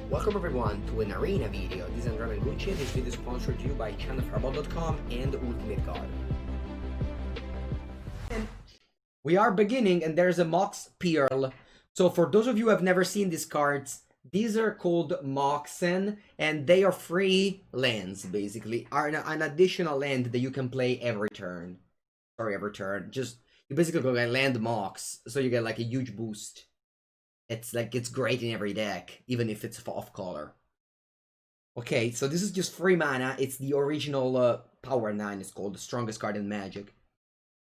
Welcome everyone to an arena video. This is Andrea Mengucci. This video is sponsored to you by channelfireball.com and Ultimate God. And we are beginning, and there's a Mox Pearl. So for those of you who have never seen these cards, these are called Moxen, and they are free lands, basically. Are an additional land that you can play every turn. Sorry, every turn. Just, you basically go get land Mox, so you get like a huge boost. It's great in every deck, even if it's off color. Okay, so this is just free mana. It's the original Power 9, it's called, the strongest card in Magic.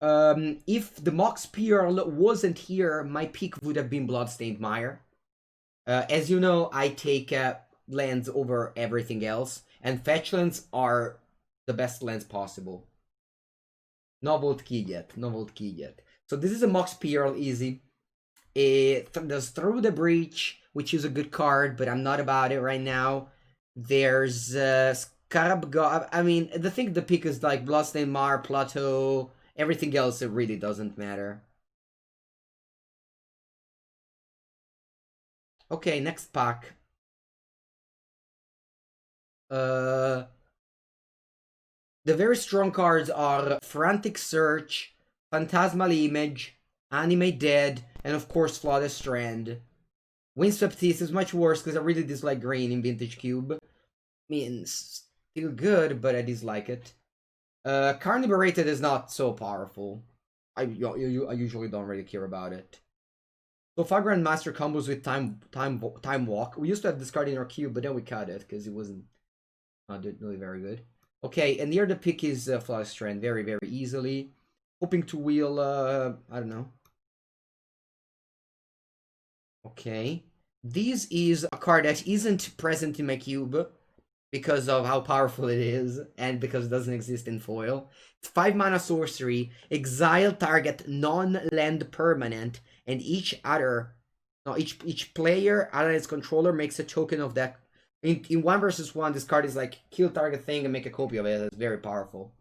If the Mox Pearl wasn't here, my pick would have been Bloodstained Mire. As you know, I take lands over everything else, and fetch lands are the best lands possible. Novel key yet. So this is a Mox Pearl, easy. There's Through the Breach, which is a good card, but I'm not about it right now. There's Scarab God. I mean, the pick is like Bloodstained Mire, Plateau. Everything else, it really doesn't matter. Okay, next pack. The very strong cards are Frantic Search, Phantasmal Image, Animate Dead, and of course Flawless Strand. Windswept Teeth is much worse because I really dislike green in Vintage Cube. I mean, still good, but I dislike it. Carnivorated is not so powerful. I usually don't really care about it. So Fire Grandmaster combos with Time Walk. We used to have this card in our cube, but then we cut it because it wasn't really very good. Okay, and here the pick is Flawless Strand very, very easily. Hoping to wheel, I don't know. Okay. This is a card that isn't present in my cube because of how powerful it is and because it doesn't exist in foil. It's 5 mana sorcery, exile target non-land permanent, and each player other than its controller makes a token of that. In 1 versus 1, this card is like kill target thing and make a copy of it. It's very powerful.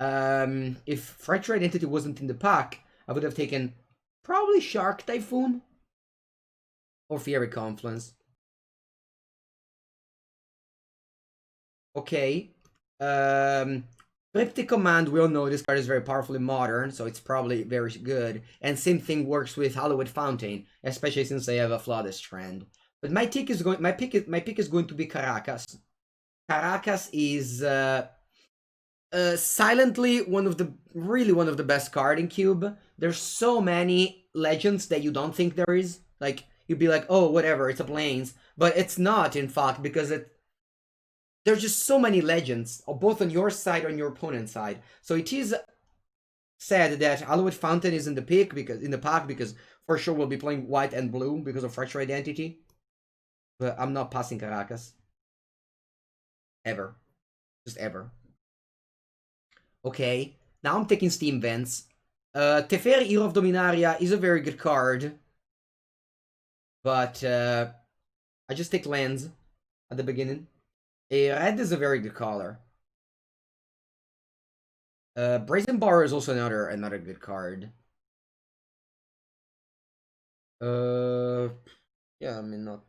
If Fractured Identity wasn't in the pack, I would have taken probably Shark Typhoon or Fiery Confluence. Okay. Cryptic Command, we all know this card is very powerful in Modern, so it's probably very good. And same thing works with Hallowed Fountain, especially since they have a Flawless Strand. But my pick is going to be Caracas. Caracas is silently one of the best card in Cube. There's so many legends that you don't think there is. Like, you'd be like, oh, whatever, it's a Plains. But it's not, in fact, because there's just so many legends, both on your side and on your opponent's side. So it is sad that Hallowed Fountain is in the pack because for sure we'll be playing white and blue because of Fractured Identity. But I'm not passing Caracas. Ever. Just ever. Okay, now I'm taking Steam Vents. Teferi, Hero of Dominaria is a very good card. But I just take lands at the beginning. Red is a very good color. Brazen Bar is also another good card. Yeah, I mean, not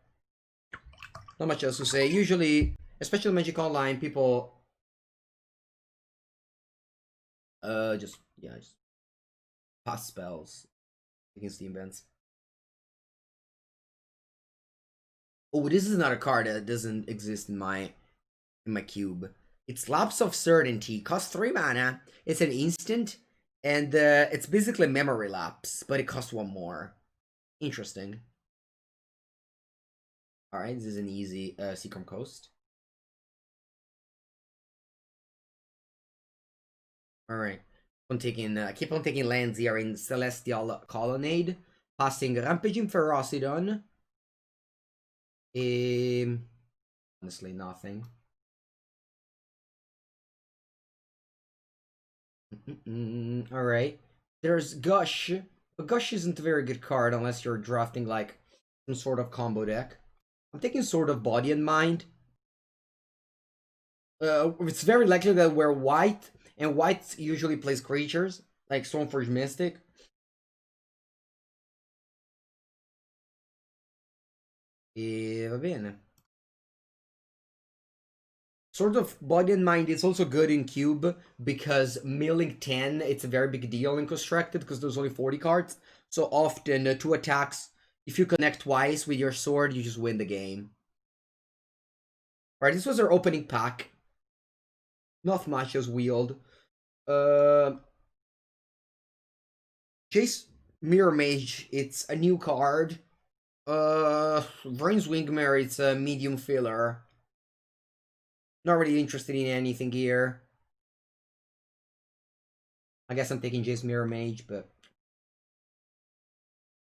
much else to say. Usually, especially Magic Online, people just pass spells against Steam Vents. Oh, this is another card that doesn't exist in my cube. It's Lapse of Certainty. Costs 3 mana. It's an instant, and it's basically Memory Lapse, but it costs 1 more. Interesting. Alright, this is an easy Seacrom Coast. Alright. Keep on taking lands here in Celestial Colonnade. Passing Rampaging Ferocidon. Honestly, nothing. Alright. There's Gush. But Gush isn't a very good card unless you're drafting like some sort of combo deck. I'm taking Sword of Body and Mind. It's very likely that we're white, and white usually plays creatures, like Stormforge Mystic. E va bene. Sort of body and mind, it's also good in cube because milling 10, it's a very big deal in constructed because there's only 40 cards. So often, two attacks, if you connect twice with your sword, you just win the game. Alright, this was our opening pack. Not much was wheeled. Jace Mirror Mage, it's a new card. Vrain's Wingmare, it's a medium filler. Not really interested in anything here. I guess I'm taking Jace Mirror Mage, but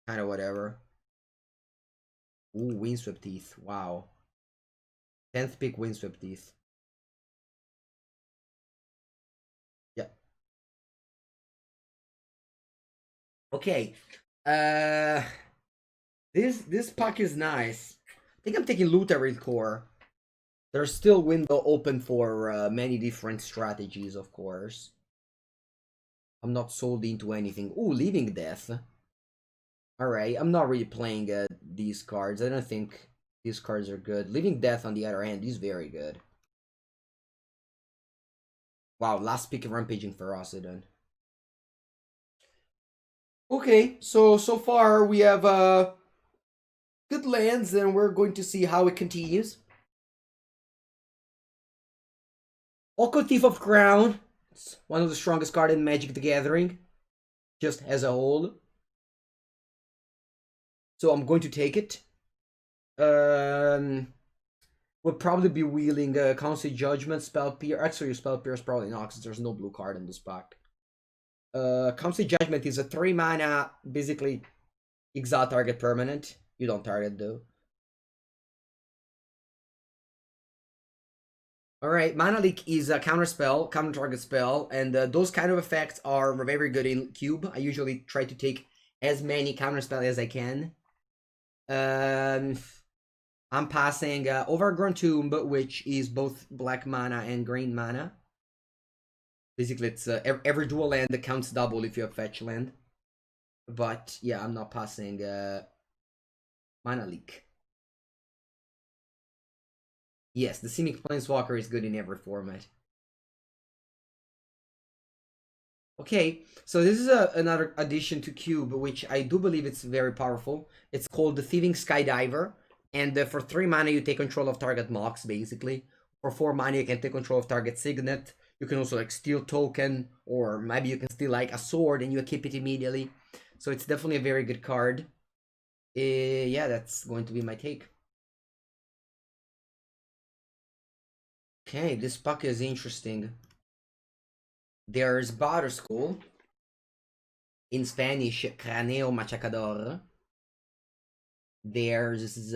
kind of whatever. Ooh, Windswept Teeth. Wow. 10th pick Windswept Teeth. Yeah. Okay. This pack is nice. I think I'm taking Luther's Core. There's still window open for many different strategies, of course. I'm not sold into anything. Ooh, Leaving Death. Alright, I'm not really playing these cards. I don't think these cards are good. Leaving Death, on the other hand, is very good. Wow, last pick of Rampaging Ferocidon. Okay, so far we have good lands, and we're going to see how it continues. Oko Thief of Crown. It's one of the strongest cards in Magic the Gathering, just as a whole. So I'm going to take it. Would probably be wheeling Council Judgment, Spell Pierce. Actually, Spell Pierce probably not, because there's no blue card in this pack. Council Judgment is a 3 mana, basically exile target permanent. You don't target though. Alright, Mana Leak is a counter spell, counter target spell, and those kind of effects are very good in Cube. I usually try to take as many counter spells as I can. I'm passing Overgrown Tomb, which is both black mana and green mana. Basically, it's every dual land that counts double if you have fetch land. But yeah, I'm not passing Mana Leak. Yes, the Scenic Planeswalker is good in every format. Okay, so this is another addition to Cube, which I do believe it's very powerful. It's called the Thieving Skydiver, and for 3 mana you take control of target Mox, basically. For 4 mana you can take control of target Signet. You can also like steal token, or maybe you can steal like a sword and you keep it immediately. So it's definitely a very good card. Yeah, that's going to be my take. Okay, this pack is interesting. There's Barter School. In Spanish, Craneo Machacador. There's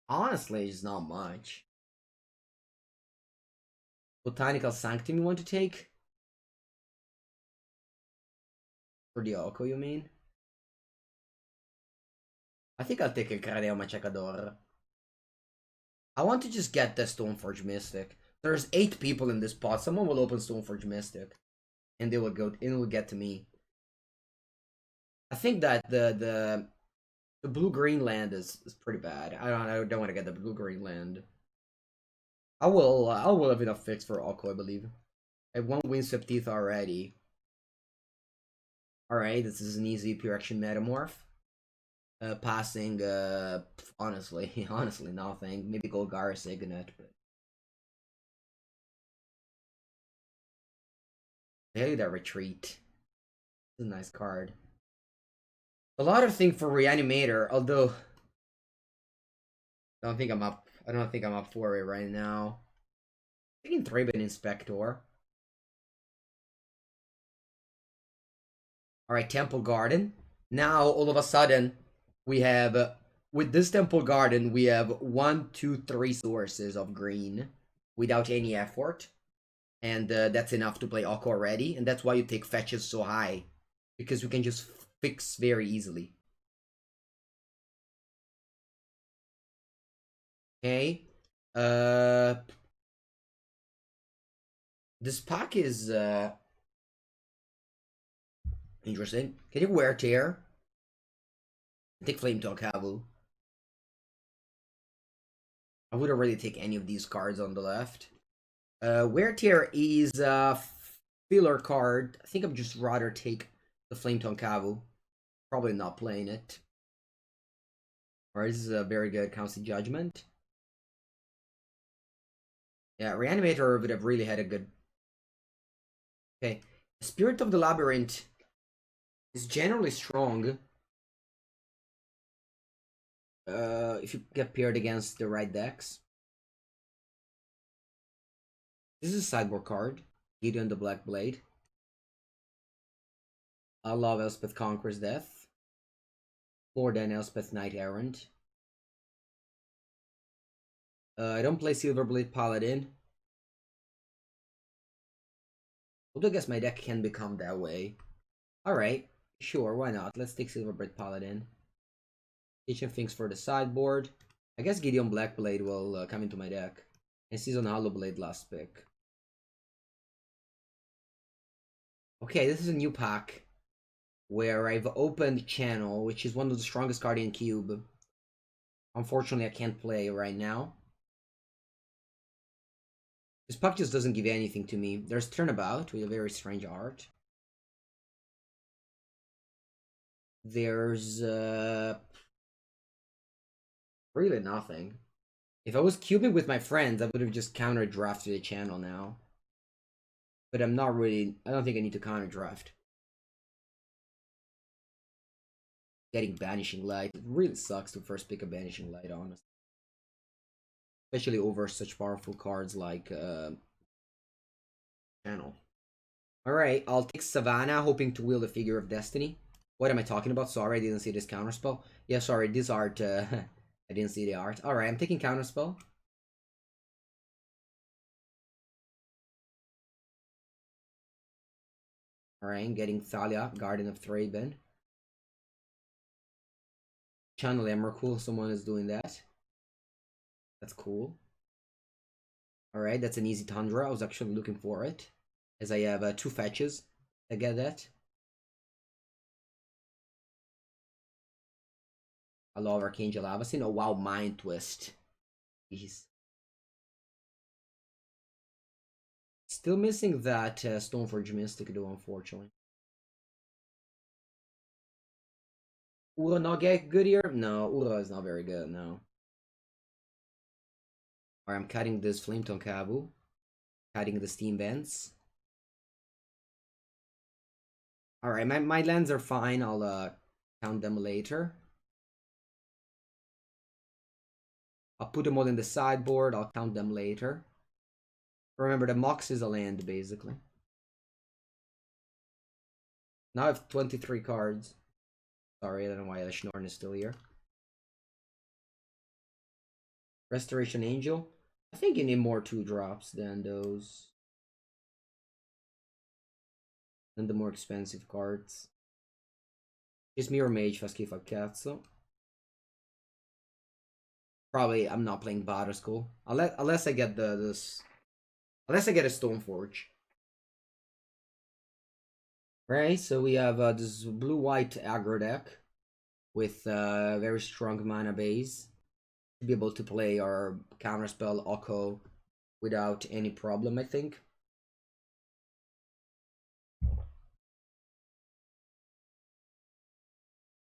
honestly, it's not much. Botanical Sanctum you want to take? For the Oko, you mean? I think I'll take a Craneo Machacador. I want to just get the Stoneforge Mystic. There's 8 people in this pot. Someone will open Stoneforge Mystic. And they will go, and it will get to me. I think that the blue-green land is pretty bad. I don't want to get the blue-green land. I will have enough fix for Oko, I believe. I have 1 Windswept Teeth already. Alright, this is an easy pure action metamorph. Passing honestly nothing. Maybe Golgari Signet, but hey, that retreat. This is a nice card. A lot of things for Reanimator, although I don't think I'm up for it right now. Taking Thraben Inspector. Alright, Temple Garden. Now all of a sudden we have with this Temple Garden we have 1, 2, 3 sources of green without any effort. And that's enough to play Oko already, and that's why you take fetches so high. Because we can just fix very easily. Okay. This pack is interesting. Can you wear tear? Take Flame Talk Havu. I wouldn't really take any of these cards on the left. Wear Tier is a filler card. I think I'd just rather take the Flame Tonkavu. Probably not playing it. Alright, this is a very good Council Judgment. Yeah, Reanimator would have really had a good... Okay. Spirit of the Labyrinth is generally strong. If you get paired against the right decks. This is a sideboard card. Gideon the Black Blade. I love Elspeth Conquers Death. More than Elspeth Knight Errant. I don't play Silverblade Paladin. Although I guess my deck can become that way. Alright, sure, why not? Let's take Silverblade Paladin. Kitchen Finks for the sideboard. I guess Gideon Blackblade will come into my deck. And Season Hollowblade last pick. Okay, this is a new pack. Where I've opened Channel, which is one of the strongest cards in Cube. Unfortunately, I can't play right now. This pack just doesn't give anything to me. There's Turnabout with a very strange art. There's really nothing. If I was cubing with my friends, I would have just counter drafted the Channel now. But I'm not really... I don't think I need to counter draft. Getting Banishing Light. It really sucks to first pick a Banishing Light, honestly. Especially over such powerful cards like Channel. Alright, I'll take Savannah, hoping to wield the Figure of Destiny. What am I talking about? Sorry, I didn't see this counterspell. Yeah, sorry, this art, I didn't see the art. Alright, I'm taking counterspell. Alright, I'm getting Thalia, Garden of Thraben. Channel Emrakul, someone is doing that. That's cool. Alright, that's an easy Tundra. I was actually looking for it. As I have 2 fetches. I get that. I love Archangel Avacyn. Oh wow, Mind Twist. Jeez. Still missing that Stoneforge Mystic though, unfortunately. Ura not get good here? No, Ura is not very good, no. Alright, I'm cutting this Flame Tonkavu. Cutting the Steam Vents. Alright, my lands are fine. I'll count them later. I'll put them all in the sideboard. I'll count them later. Remember, the Mox is a land, basically. Now I have 23 cards. Sorry, I don't know why the Schnorn is still here. Restoration Angel. I think you need more 2-drops than those. Than the more expensive cards. Just Mirror Mage, Faskifa Katsu. Probably I'm not playing Battle School. Unless I get this. Unless I get a Stoneforge. Right, so we have this blue-white aggro deck with very strong mana base to be able to play our counterspell Oko without any problem, I think.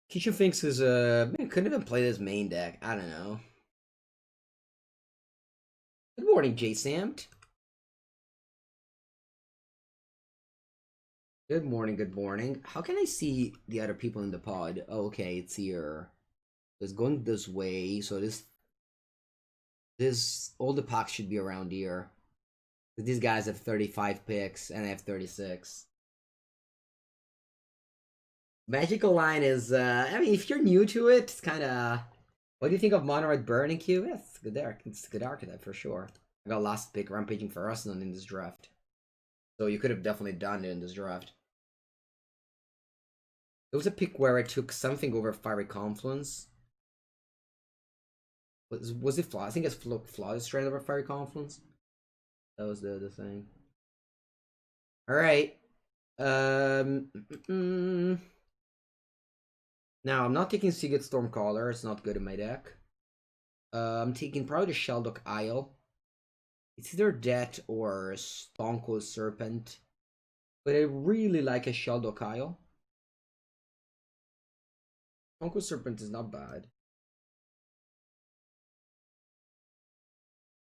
Kitchen thinks is man, couldn't even play this main deck. I don't know. Good morning, J Samt. Good morning, good morning. How can I see the other people in the pod? Oh, okay, it's here. It's going this way, so this all the packs should be around here. These guys have 35 picks and I have 36. Magical Line is I mean, if you're new to it, it's kinda what do you think of Mono Red Burning Cube? Yes, it's good there. It's a good archetype for sure. I got last pick Rampaging Ferocity in this draft. So you could have definitely done it in this draft. There was a pick where I took something over Fiery Confluence. Was it Flaw? I think it's Flaw straight over Fiery Confluence. That was the thing. Alright. Now, I'm not taking Seagate Stormcaller. It's not good in my deck. I'm taking probably the Sheldock Isle. It's either that or Stonko Serpent. But I really like a Sheldock Isle. Stonko Serpent is not bad.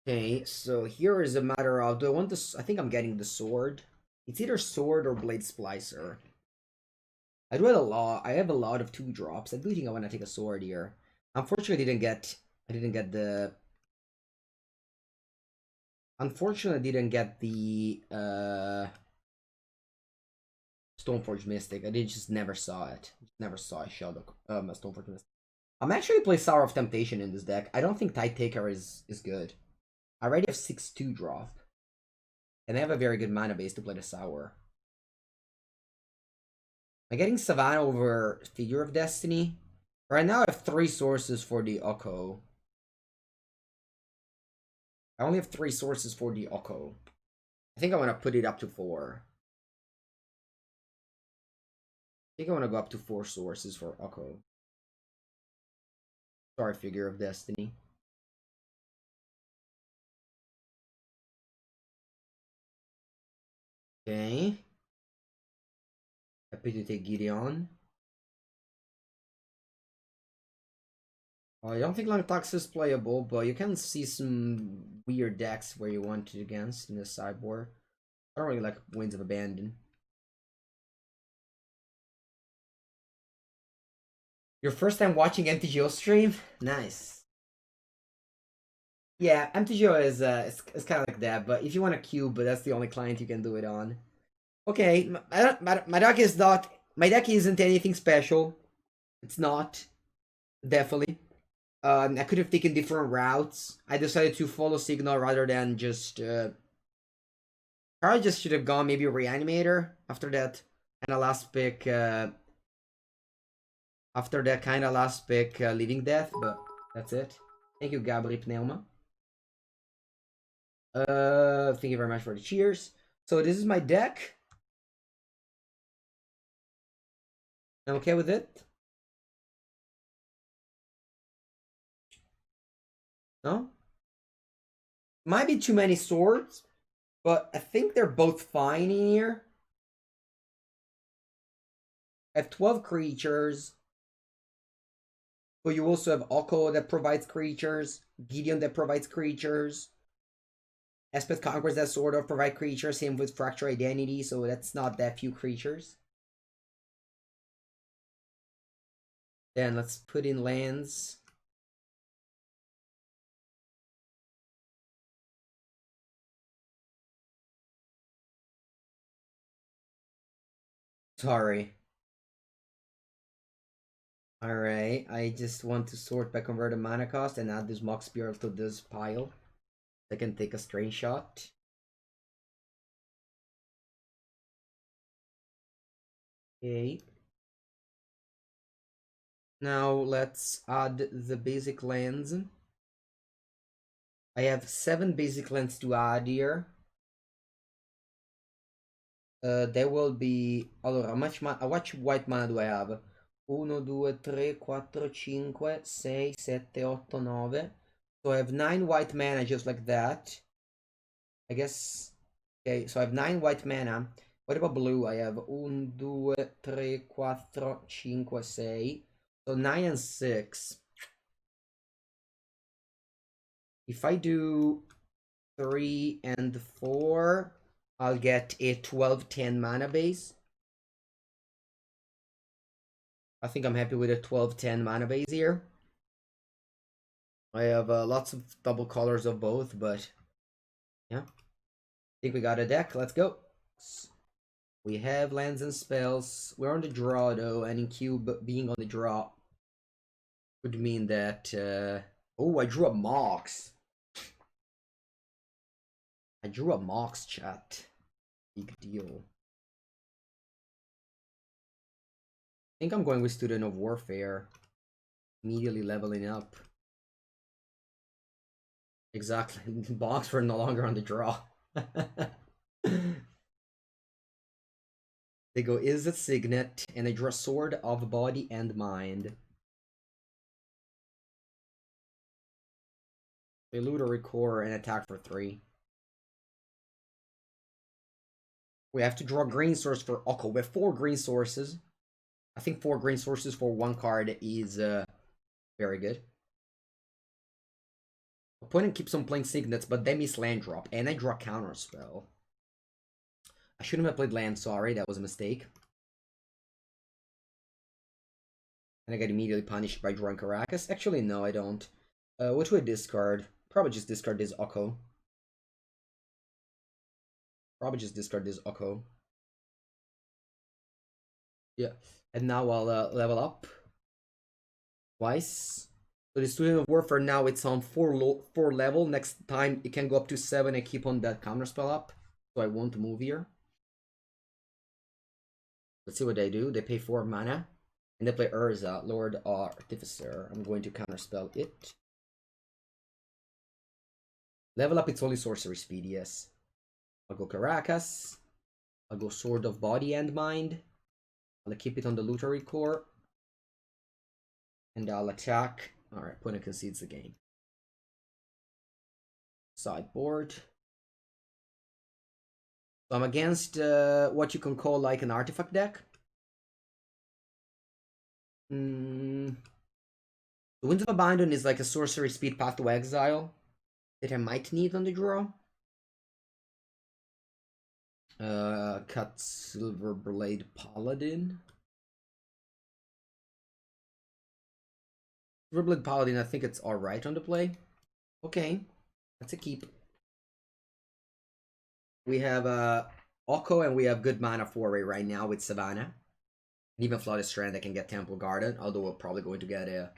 Okay, so here is a matter of, do I want this? I think I'm getting the sword. It's either sword or blade splicer. I do have a lot. I have a lot of 2-drops. I do think I want to take a sword here. Unfortunately, I didn't get the. Unfortunately, I didn't get the Stoneforge Mystic. I did just never saw it. Just never saw a Shadow a Stoneforge Mystic. I'm actually play Sour of Temptation in this deck. I don't think Tide Taker is good. I already have 6 2-drop. And I have a very good mana base to play the Sour. Am I getting Savannah over Figure of Destiny? Right now I have 3 sources for the Oko. I only have 3 sources for the Oko. I think I want to put it up to 4. I think I want to go up to 4 sources for Oko. Sorry, Figure of Destiny. Okay. Happy to take Gideon. I don't think Langtax is playable, but you can see some weird decks where you want it against in the sideboard. I don't really like Winds of Abandon. Your first time watching MTGO stream? Nice. Yeah, MTGO is it's kind of like that, but if you want a cube, but that's the only client you can do it on. Okay, my deck is not. My deck isn't anything special. It's not. Definitely. I could have taken different routes. I decided to follow Signal rather than just. Probably just should have gone maybe Reanimator after that. And a last pick. After that kind of last pick, Living Death, but that's it. Thank you, Gabri Pneuma. Thank you very much for the cheers. So this is my deck. I'm okay with it. No? Might be too many swords, but I think they're both fine in here. I have 12 creatures. But you also have Oko that provides creatures, Gideon that provides creatures, Espeth Conquers that sort of provide creatures, same with Fracture Identity, so that's not that few creatures. Then let's put in lands. Sorry. Alright, I just want to sort by converted mana cost and add this Mox Spiral to this pile. I can take a screenshot. Okay. Now let's add the basic lands. I have 7 basic lands to add here. There will be. Allora, how much white mana do I have? 1, 2, 3, 4, 5, 6, 7, 8, 9. So I have 9 white mana just like that. I guess. Okay, so I have 9 white mana. What about blue? I have 1, 2, 3, 4, 5, 6. So 9 and 6. If I do 3 and 4, I'll get a 12-10 mana base. I think I'm happy with a 12-10 mana base here. I have lots of double colors of both, but yeah. I think we got a deck. Let's go. We have lands and spells. We're on the draw though, and in cube being on the draw would mean that. Oh, I drew a Mox. I drew a Mox, chat. Big deal. I think I'm going with Student of Warfare. Immediately leveling up. Exactly. Box were no longer on the draw. They go is a signet, and they draw Sword of Body and Mind. Illusory Core and attack for 3. We have to draw green source for Oko. We have 4 green sources. I think 4 green sources for 1 card is very good. Opponent keeps on playing Signets, but they miss land drop, and I draw counter spell. I shouldn't have played land, sorry, that was a mistake. And I get immediately punished by drawing Caracas. Actually, no, I don't. What would I discard? Probably just discard this Oko. Yeah, and now I'll level up twice. So the Student of Warfare now it's on 4 level. Next time it can go up to 7 and keep on that counterspell up. So I won't move here. Let's see what they do. They pay 4 mana. And they play Urza, Lord Artificer. I'm going to counterspell it. Level up its only sorcery speed, yes. I'll go Caracas. I'll go Sword of Body and Mind. I'll keep it on the Illusory Core. And I'll attack. Alright, opponent concedes the game. Sideboard. So I'm against what you can call like an artifact deck. The Wind of Abandon is like a sorcery speed Path to Exile that I might need on the draw. Cut Silverblade Paladin. Silverblade Paladin, I think it's alright on the play. Okay, that's a keep. We have Oko and we have good mana foray right now with Savannah. And even Flooded Strand, I can get Temple Garden, although we're probably going to get a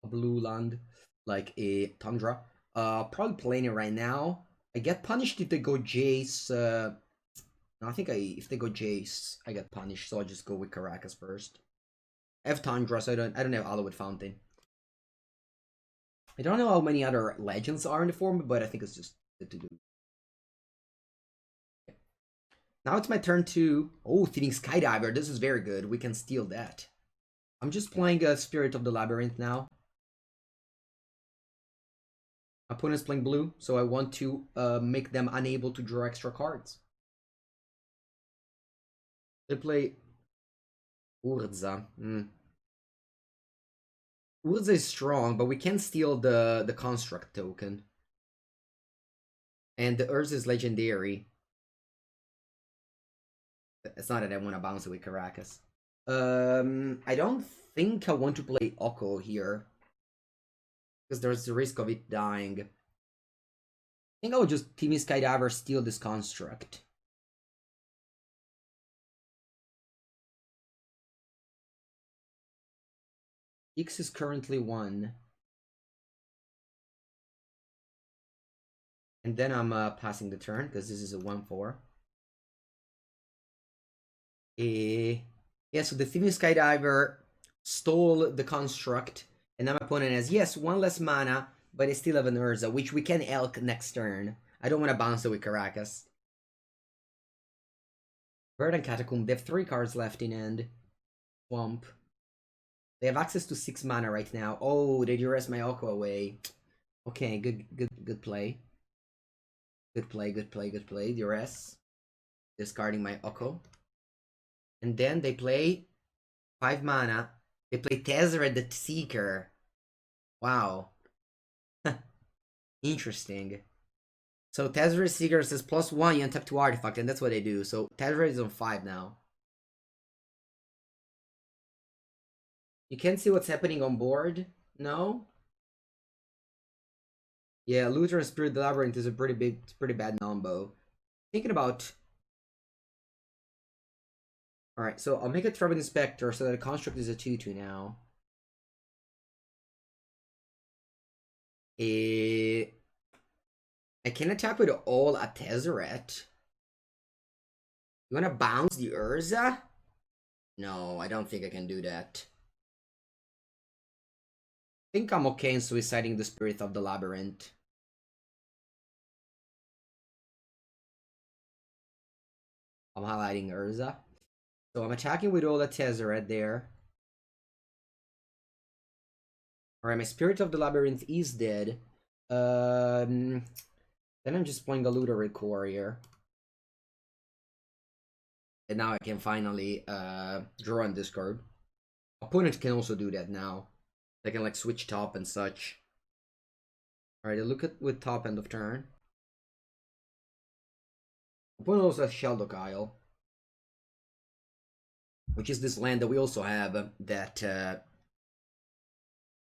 blue land, like a Tundra. Probably playing it right now. I get punished if they go Jace. No, I think if they go Jace, I get punished, so I'll just go with Caracas first. I have Tundra, so I don't have Alouette Fountain. I don't know how many other legends are in the form, but I think it's just good to do. Now it's my turn to... Oh, Thieving Skydiver. This is very good. We can steal that. I'm just playing Spirit of the Labyrinth now. Opponent's playing blue, so I want to make them unable to draw extra cards. They play Urza. Urza is strong, but we can steal the construct token. And the Urza is legendary. It's not that I want to bounce it with Caracas. I don't think I want to play Oko here. Because there's the risk of it dying. I think I would just Thieving Skydiver steal this construct. X is currently 1. And then I'm passing the turn, because this is a 1-4. Yeah, so the Thieving Skydiver stole the construct. And now my opponent has, yes, 1 less mana, but I still have an Urza, which we can elk next turn. I don't want to bounce it with Caracas. Bird and Catacomb, they have 3 cards left in hand. Swamp. They have access to 6 mana right now. Oh, they duress my Oko away. Okay, good play. Good play. Duress. Discarding my Oko. And then they play 5 mana. They play Tezzeret the Seeker. Wow. Interesting. So Tezzeret Seeker says +1, you untap 2 artifact, and that's what they do. So Tezzeret is on 5 now. You can't see what's happening on board? No? Yeah, Luther and Spirit of the Labyrinth is a pretty bad combo. Thinking about... Alright, so I'll make a Trebin Inspector so that the construct is a 2-2 now. I can attack with all a Tezzeret. You wanna bounce the Urza? No, I don't think I can do that. I think I'm okay in suiciding the Spirit of the Labyrinth. I'm highlighting Urza. So I'm attacking with all the Tezzeret there. Alright, my Spirit of the Labyrinth is dead. Then I'm just playing a Looter Core here. And now I can finally draw and discard. Opponents can also do that now. They can like switch top and such. Alright, look at with top end of turn. Opponent also has Sheldock Isle, which is this land that we also have that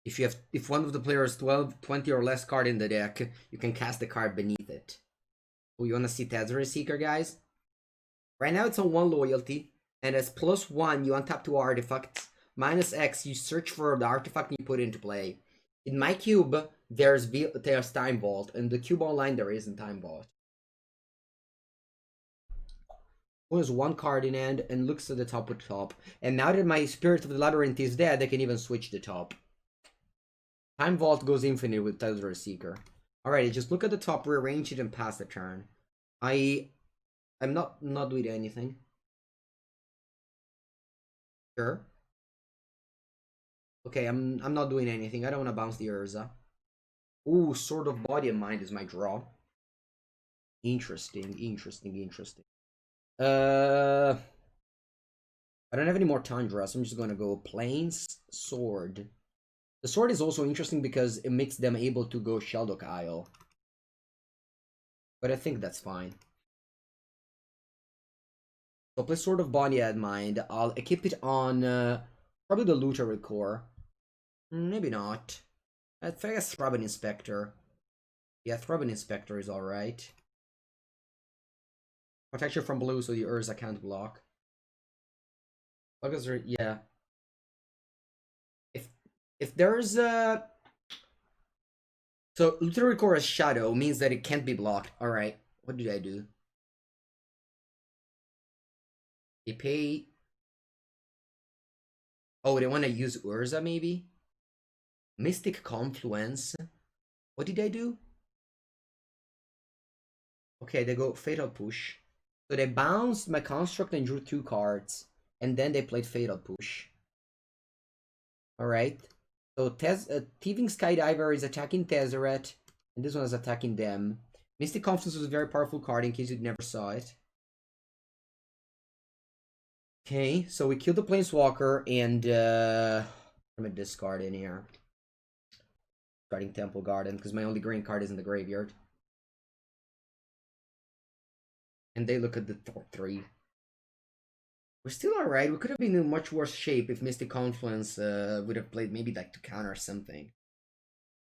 if one of the players 12, 20 or less card in the deck, you can cast the card beneath it. Oh, you wanna see Tezzeret Seeker, guys? Right now it's on 1 loyalty, and as +1 you untap 2 artifacts. -X you search for the artifact and you put it into play. In my cube, there's Time Vault, and the cube online there isn't Time Vault. One has 1 card in hand and looks at the top with top. And now that my Spirit of the Labyrinth is dead, I can even switch the top. Time Vault goes infinite with Tezzeret Seeker. Alright, just look at the top, rearrange it, and pass the turn. I'm not doing anything. Sure. Okay, I'm not doing anything. I don't want to bounce the Urza. Ooh, Sword of Body and Mind is my draw. Interesting. I don't have any more Tundra, so I'm just gonna go Plains, Sword. The Sword is also interesting because it makes them able to go Sheldock Isle. But I think that's fine. So I'll play Sword of Body and Mind. I'll keep it on probably the Looter Core. Maybe not. I guess Throbbing Inspector. Yeah, Throbbing Inspector is alright. Protection from blue, so the Urza can't block. Because yeah. If there's a so Looter Core as Shadow means that it can't be blocked. Alright. What did I do? They pay. Oh, they want to use Urza maybe? Mystic Confluence. What did I do? Okay, they go Fatal Push. So they bounced my Construct and drew 2 cards. And then they played Fatal Push. Alright. So Thieving Skydiver is attacking Tezzeret. And this one is attacking them. Mystic Confluence was a very powerful card in case you never saw it. Okay, so we killed the Planeswalker and I'm gonna discard in here. Starting Temple Garden, because my only green card is in the graveyard. And they look at the top 3. We're still alright. We could have been in much worse shape if Mystic Confluence would have played maybe like to counter something.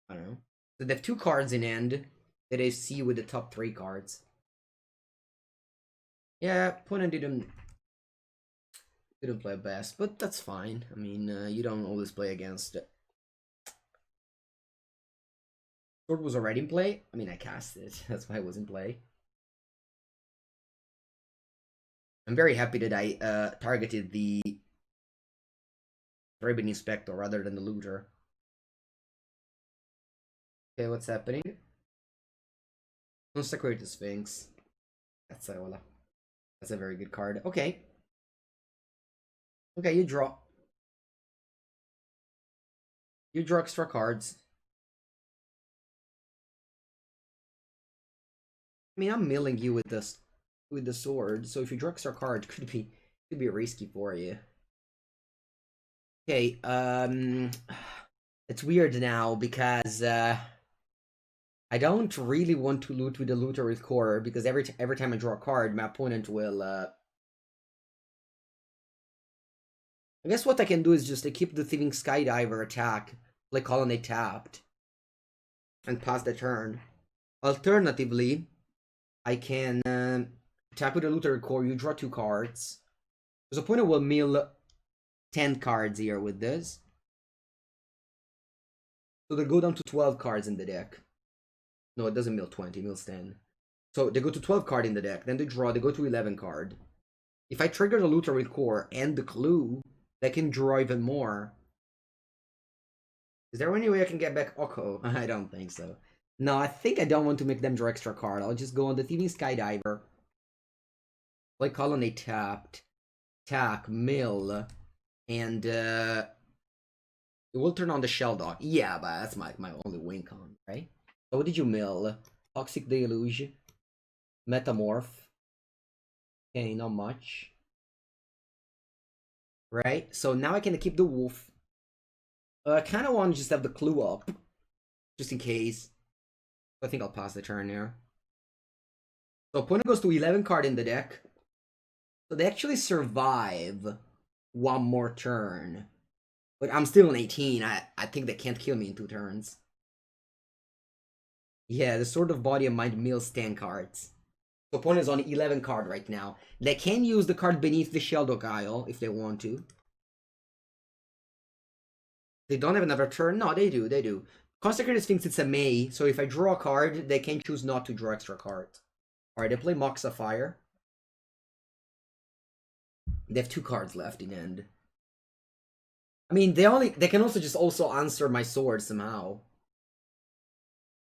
I don't know. So they have 2 cards in hand that they see with the top 3 cards. Yeah, opponent didn't play best, but that's fine. I mean, you don't always play against it. Sword was already in play. I mean, I cast it. That's why it was in play. I'm very happy that I targeted the Throbbing Inspector rather than the Looter. Okay, what's happening? Consecrate the Sphinx. That's Iola. That's a very good card. Okay. Okay, you draw. You draw extra cards. I mean, I'm milling you with this with the sword, so if you draw extra cards, could be risky for you. Okay, it's weird now because I don't really want to loot with the Looter with Core because every time I draw a card, my opponent will. I guess what I can do is just keep the Thieving Skydiver attack, play Colonnade tapped, and pass the turn. Alternatively, I can attack with the Looter Core. You draw 2 cards. Because opponent will mill 10 cards here with this. So they go down to 12 cards in the deck. No, it doesn't mill 20, it mills 10. So they go to 12 card in the deck, then they draw, they go to 11 card. If I trigger the Looter with Core and the Clue, they can draw even more. Is there any way I can get back Oko? I don't think so. No, I think I don't want to make them draw extra card. I'll just go on the Thieving Skydiver. Play Colonnade tapped. Attack, mill, and it will turn on the Sheldock. Yeah, but that's my only win con, right? So what did you mill? Toxic Deluge. Metamorph. Okay, not much. Right? So now I can keep the wolf. I kind of want to just have the clue up. Just in case. I think I'll pass the turn there. So opponent goes to 11 card in the deck. So they actually survive one more turn. But I'm still on 18. I think they can't kill me in 2 turns. Yeah, the Sword of Body and Mind mills 10 cards. The opponent is on 11 card right now. They can use the card beneath the Sheldok Isle if they want to. They don't have another turn? No, they do, they do. Consecrated thinks it's a May, so if I draw a card, they can choose not to draw extra cards. Alright, they play Mox Sapphire. They have 2 cards left in end. I mean, they can also just answer my sword somehow.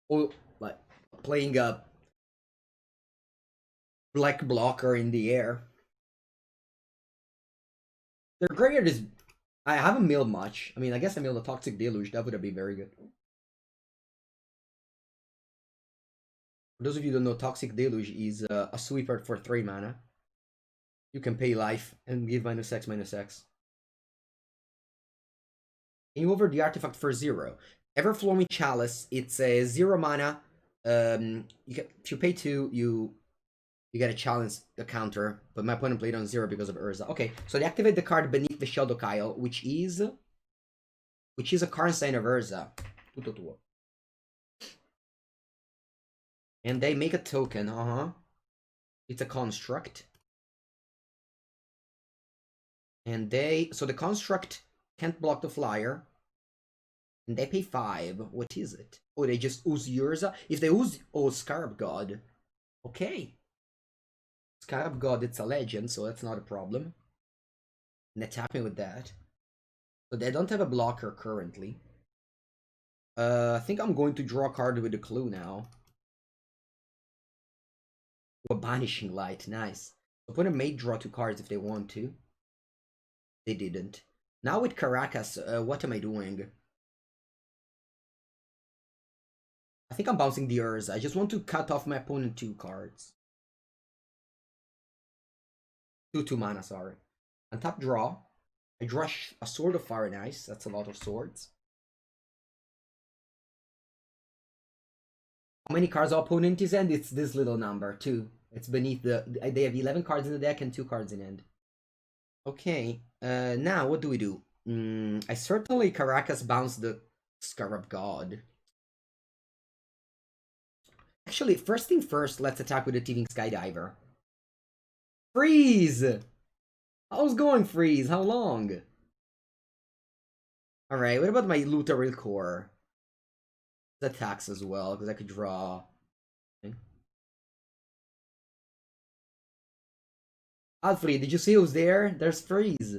Or, like, playing a black blocker in the air. Their graveyard is... I haven't milled much. I mean, I guess I milled a Toxic Deluge. That would have been very good. For those of you who don't know, Toxic Deluge is a sweeper for 3 mana. You can pay life and give -X/-X. And you over the artifact for 0. Everflowing Chalice, it's a 0 mana. If you pay 2, you get a challenge, a counter, but my opponent played on 0 because of Urza. Okay, so they activate the card beneath the Sheldok Isle, which is a Karnstein of Urza. And they make a token, It's a construct. And so the construct can't block the flyer. And they pay 5. What is it? Oh, they just ooze Urza? If they ooze... Oh, Scarab God. Okay. Scarab God, it's a legend, so that's not a problem. And they're tapping with that. So they don't have a blocker currently. I think I'm going to draw a card with a clue now. Oh, Banishing Light, nice. Opponent may draw 2 cards if they want to. They didn't. Now with Caracas, what am I doing? I think I'm bouncing the Urza. I just want to cut off my opponent 2 cards. 2 mana, sorry. On top draw, I draw a Sword of Fire, nice. That's a lot of swords. How many cards our opponent is end? It's this little number, 2. It's beneath they have 11 cards in the deck and 2 cards in end. Okay, now what do we do? I certainly Caracas bounce the Scarab God. Actually, first thing first, let's attack with the Thieving Skydiver. Freeze! How's going, Freeze? How long? Alright, what about my Lutaril Core? Attacks as well, because I could draw. Okay. Alfred, did you see who's there? There's Freeze.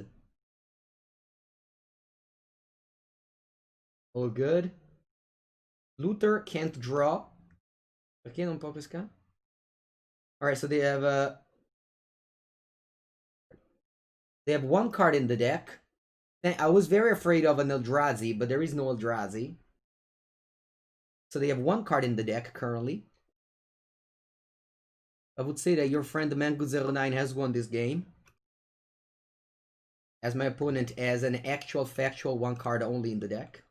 All good. Luther can't draw. Ok, non può pescare. Alright, so they have 1 card in the deck. I was very afraid of an Eldrazi, but there is no Eldrazi. So they have 1 card in the deck currently. I would say that your friend Mengucci has won this game. As my opponent has an actual factual 1 card only in the deck.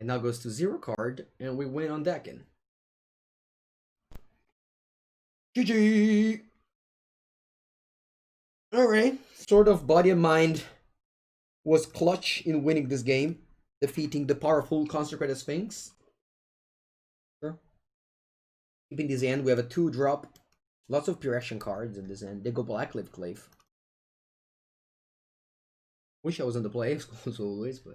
And now goes to 0 card, and we win on decking. GG! Alright, Sword of Body and Mind was clutch in winning this game, defeating the powerful Consecrated Sphinx. Sure. Keeping this end, we have a 2-drop. Lots of pure action cards in this end. They go Blackleaf Clave. Wish I was on the play as always, but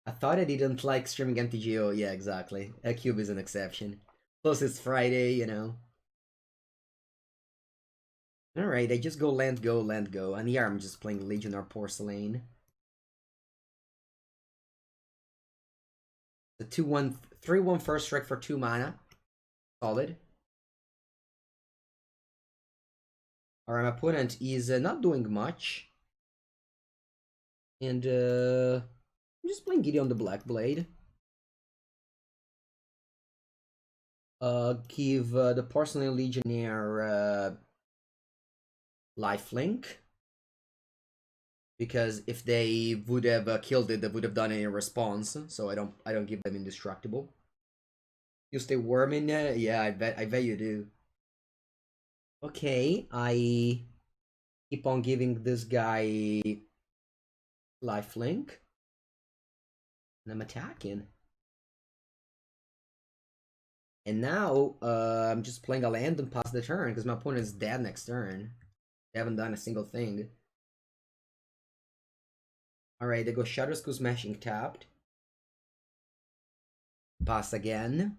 I thought I didn't like streaming MTGO. Yeah, exactly. A cube is an exception. Plus it's Friday, you know. Alright, I just go land go, land go. And here I'm just playing Legionnaire Porcelain. The 2-1, 3-1 first strike for 2 mana. Solid. Alright, my opponent is not doing much. And I'm just playing Gideon the Black Blade. Give the Porcelain Legionnaire lifelink. Because if they would have killed it, they would have done it in response. So I don't give them indestructible. You stay worm in there? Yeah, I bet you do. Okay, I keep on giving this guy lifelink. And I'm attacking. And now, I'm just playing a land and pass the turn, because my opponent is dead next turn. They haven't done a single thing. Alright, they go Shadow School Smashing tapped. Pass again.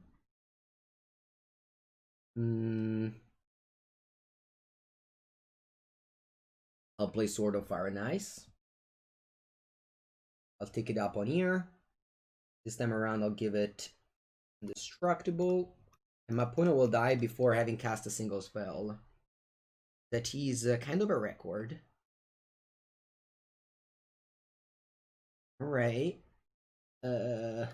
I'll play Sword of Fire and Ice. I'll take it up on here. This time around, I'll give it indestructible. And my opponent will die before having cast a single spell. That is kind of a record. Alright. Sure.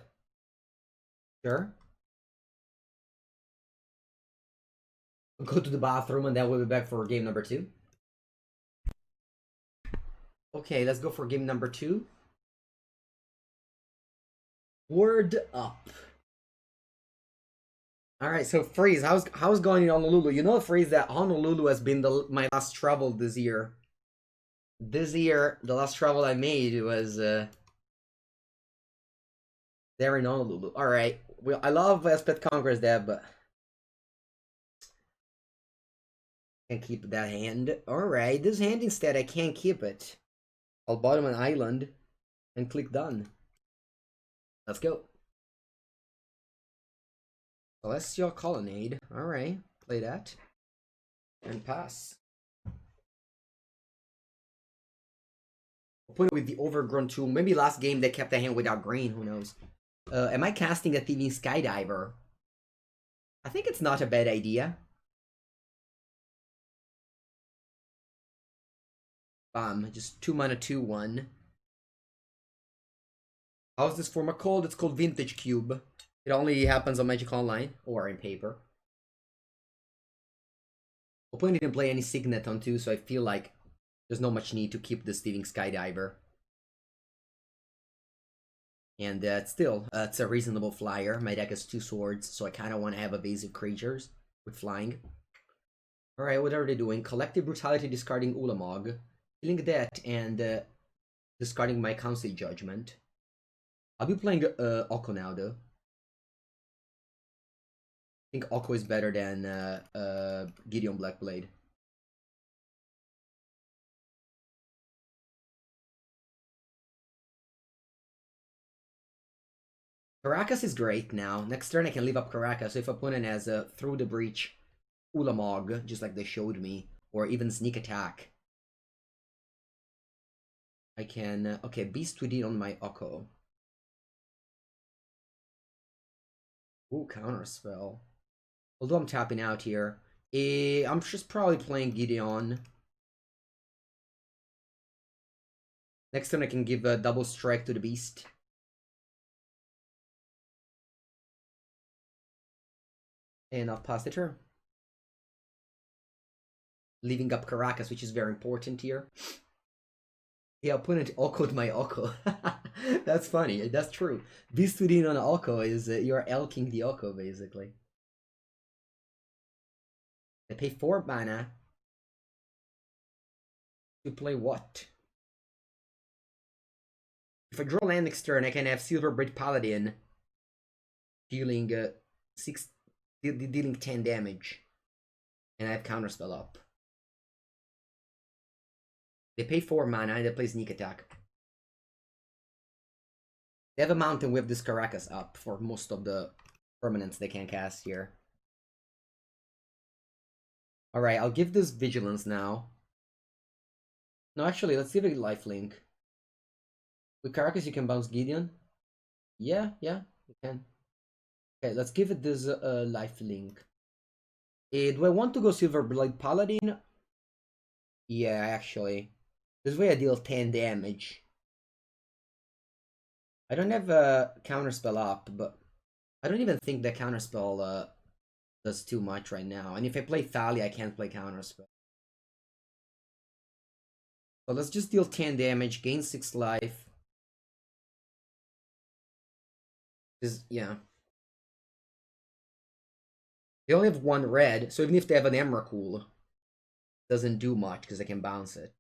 I'll go to the bathroom and then we'll be back for game number 2. Okay, let's go for game number 2. Word up. Alright, so Freeze, how's going in Honolulu? You know, Freeze, that Honolulu has been my last travel this year. This year, the last travel I made was there in Honolulu. Alright, well, I love Split Congress there, but can't keep that hand. Alright, this hand instead, I can't keep it. I'll bottom an island and click done. Let's go. Celestial Colonnade. Alright, play that. And pass. I'll put it with the Overgrown tool. Maybe last game they kept a hand without green, who knows. Am I casting a Thieving Skydiver? I think it's not a bad idea. Just 2 mana 2/1. How's this format called? It's called Vintage Cube. It only happens on Magic Online or in paper. Opponent didn't play any Signet on 2, so I feel like there's not much need to keep the Thieving Skydiver. And still, it's a reasonable flyer. My deck has 2 swords, so I kind of want to have evasive creatures with flying. Alright, what are they doing? Collective Brutality, discarding Ulamog. Killing that and discarding my Council Judgment. I'll be playing Oko now, though. I think Oko is better than Gideon Blackblade. Caracas is great now. Next turn I can leave up Caracas, so if opponent has a Through the Breach Ulamog, just like they showed me, or even Sneak Attack, I can... okay, Beast Within on my Oko. Ooh, Counterspell. Although I'm tapping out here. I'm just probably playing Gideon. Next turn I can give a double strike to the Beast. And I'll pass the turn. Leaving up Caracas, which is very important here. The opponent Oko'd my Oko. That's funny, that's true. Beast Within on Oko is you're elking the Oko, basically. I pay 4 mana to play what? If I draw land next turn, I can have Silverbraid Paladin dealing 10 damage, and I have Counterspell up. They pay 4 mana and they play Sneak Attack. They have a mountain with this Caracas up for most of the permanents they can cast here. Alright, I'll give this Vigilance now. No, actually, let's give it Lifelink. With Caracas, you can bounce Gideon. Yeah, you can. Okay, let's give it this Lifelink. Do I want to go Silverblade Paladin? Yeah, actually. This way I deal 10 damage. I don't have a counterspell up, but I don't even think the counterspell does too much right now. And if I play Thalia, I can't play counterspell. So let's just deal 10 damage, gain 6 life. Yeah. They only have 1 red, so even if they have an Emrakul, it doesn't do much because they can bounce it.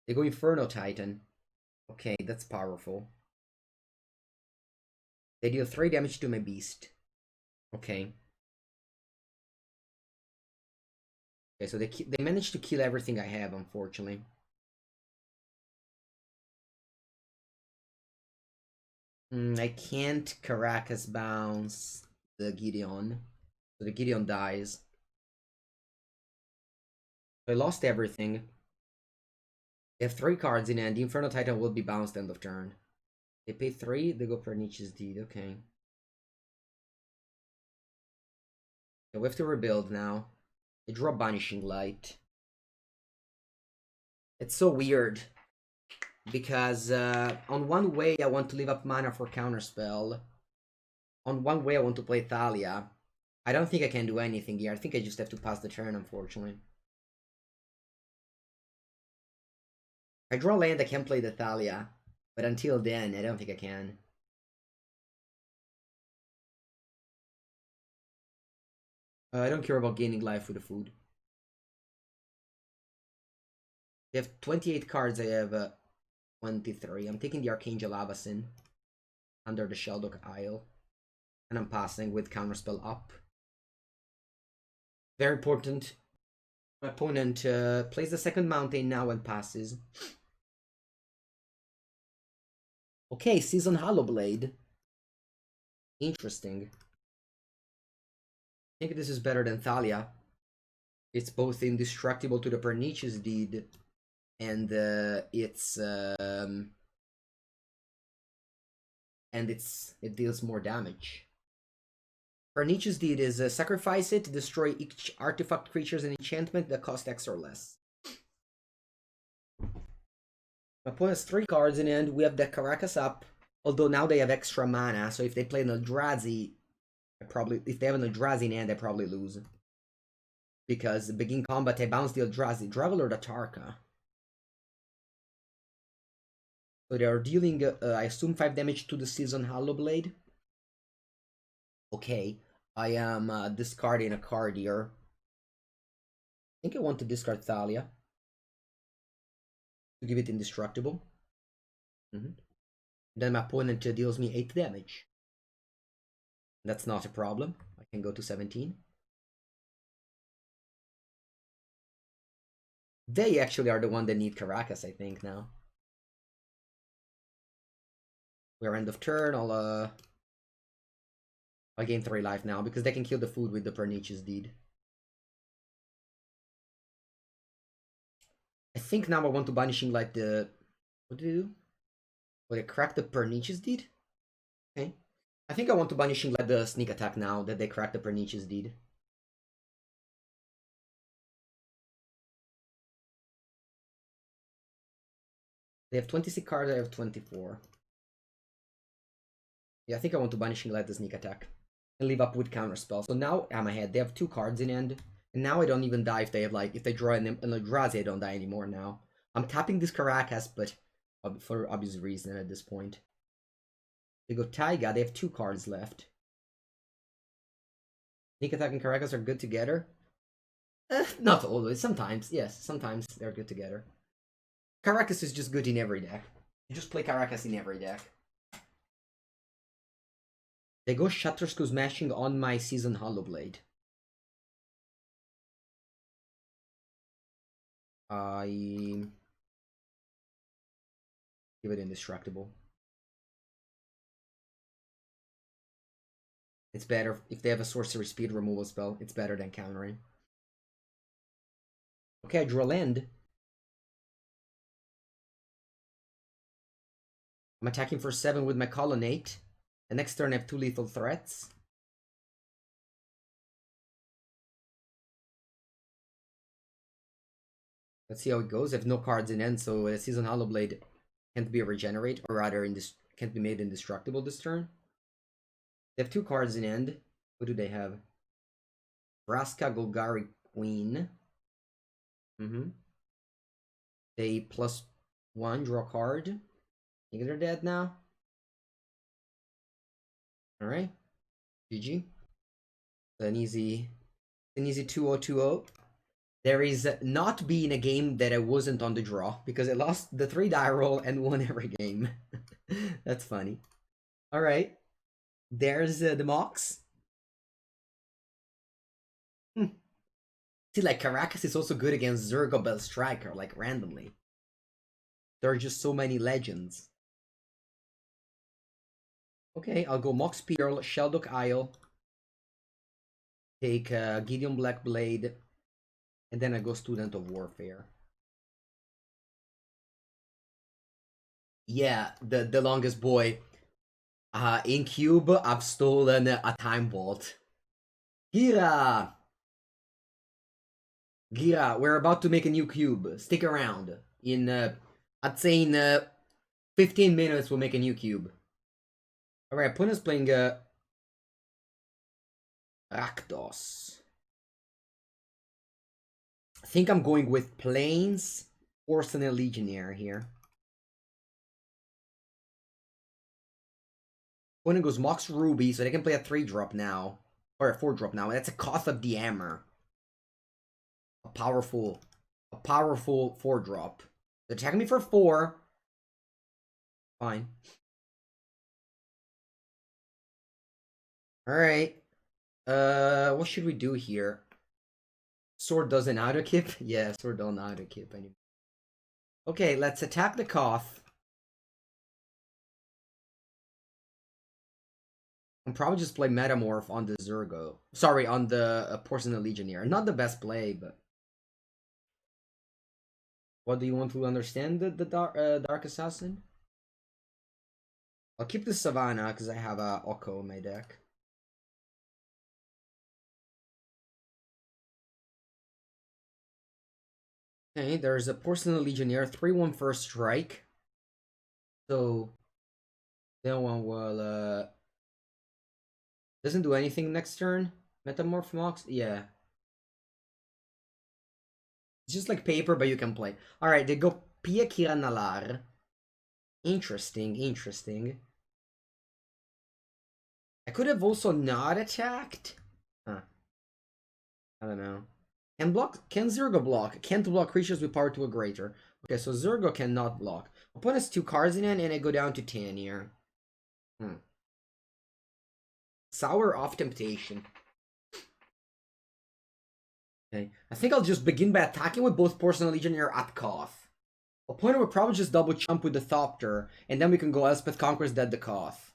They go Inferno Titan. Okay, that's powerful. They deal 3 damage to my beast. Okay. Okay, so they managed to kill everything I have, unfortunately. I can't Caracas bounce the Gideon. So the Gideon dies. So I lost everything. They have 3 cards in hand. The Inferno Titan will be bounced end of turn. They pay 3, they go for Nietzsche's Deed, okay. So we have to rebuild now. They draw Banishing Light. It's so weird. Because on one way I want to leave up mana for Counterspell. On one way I want to play Thalia. I don't think I can do anything here. I think I just have to pass the turn, unfortunately. If I draw land, I can play the Thalia. But until then, I don't think I can. I don't care about gaining life with the food. They have 28 cards, I have 23. I'm taking the Archangel Avacyn under the Sheldock Isle. And I'm passing with Counterspell up. Very important. My opponent plays the second mountain now and passes. Okay, Season Hollowblade. Interesting. I think this is better than Thalia. It's both indestructible to the Pernicious Deed, and it deals more damage. Pernicious Deed is sacrifice it, destroy each artifact, creatures, and enchantment that cost X or less. My opponent has 3 cards in hand. We have the Caracas up, although now they have extra mana, so if they play an Eldrazi, if they have an Eldrazi in hand, I probably lose. Because begin combat, I bounce the Eldrazi, Traveler the Tarka. So they are dealing, I assume, 5 damage to the Season Hollowblade. Okay, I am discarding a card here. I think I want to discard Thalia. To give it indestructible. Then my opponent deals me 8 damage. That's not a problem. I can go to 17. They actually are the one that need Caracas, I think, now. We're end of turn. I'll gain 3 life now because they can kill the food with the Pernicious Deed. I think now I want to Banishing Light the... What did they do? Will they crack the Pernicious Deed? Okay. I think I want to Banishing Light the Sneak Attack now that they crack the Pernicious Deed. They have 26 cards, I have 24. Yeah, I think I want to Banishing Light the Sneak Attack. And leave up with Counterspell. So now I'm ahead. They have 2 cards in hand. And now I don't even die if they have if they draw an Eldrazi, I don't die anymore now. I'm tapping this Caracas, but for obvious reason at this point. They go Taiga, they have 2 cards left. Sneak Attack and Caracas are good together. Not always, sometimes, yes, sometimes they're good together. Caracas is just good in every deck. You just play Caracas in every deck. They go Shatterskull Smashing on my Season Hollowblade. I give it indestructible. It's better if they have a sorcery speed removal spell. It's better than countering. Okay, I draw land. I'm attacking for 7 with my Colonnade. The next turn I have 2 lethal threats. Let's see how it goes. I have no cards in end, so Season Hollowblade Can't be regenerate, or rather, can't be made indestructible this turn. They have 2 cards in end. What do they have? Vraska Golgari Queen. They +1, draw a card. I think they're dead now. Alright. GG. An easy 2-0-2-0. There is not been a game that I wasn't on the draw, because I lost the 3 die roll and won every game. That's funny. Alright. There's the mocks. See, like, Caracas is also good against Zergo Bell Striker, like, randomly. There are just so many legends. Okay, I'll go Mox Pearl, Sheldock Isle. Take Gideon Blackblade. And then I go Student of Warfare. Yeah, the longest boy. In Cube, I've stolen a Time Vault. Gira! Gira, we're about to make a new cube. Stick around. I'd say in 15 minutes we'll make a new cube. Alright, opponent's playing Rakdos. I think I'm going with Plains Porcelain Legionnaire here. Opponent goes Mox Ruby, so they can play a 3-drop now. Or a 4-drop now. That's a Koth of the Hammer. A powerful 4-drop. They're attacking me for 4. Fine. Alright. What should we do here? Sword doesn't auto-kip? Yeah, sword don't auto-kip anymore. Okay, let's attack the Koth. I'll probably just play Metamorph on the Zergo. Sorry, on the Porcelain Legionnaire. Not the best play, but... What do you want to understand, the Dark Assassin? I'll keep the Savannah, because I have a Oko in my deck. Okay, there's a Porcelain Legionnaire, 3/1 first strike. So, that one will, doesn't do anything next turn? Metamorph Mox? Yeah. It's just like paper, but you can play. Alright, they go Pia Kiranalar. Interesting, interesting. I could have also not attacked. Huh. I don't know. Can Zergo block? Can't block creatures with power to a greater. Okay, so Zergo cannot block. Opponent's 2 cards in it, and I go down to 10 here. Sour of Temptation. Okay, I think I'll just begin by attacking with both Porcelain Legionnaire at Koth. Opponent would probably just double jump with the Thopter, and then we can go Elspeth Conquers Dead the Koth.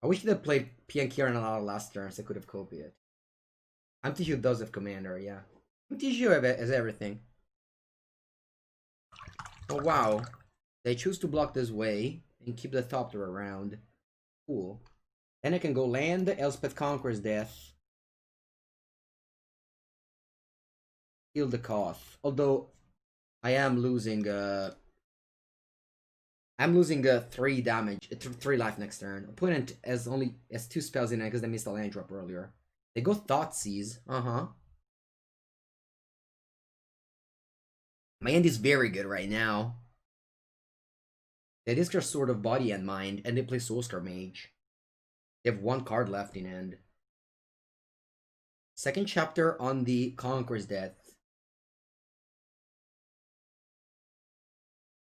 I wish they'd played Pian Kieran a lot last turn, so I could have copied it. MTU does have Commander, yeah. MTU has everything. Oh wow. They choose to block this way and keep the Thopter around. Cool. Then I can go land, Elspeth Conquers Death. Heal the Koth. Although I am losing 3 damage, 3 life next turn. Opponent has 2 spells in it because they missed a land drop earlier. They go Thoughtseize. My hand is very good right now. They discard Sword of Body and Mind, and they play Soulscar Mage. They have 1 card left in hand. Second chapter on the Conqueror's Death.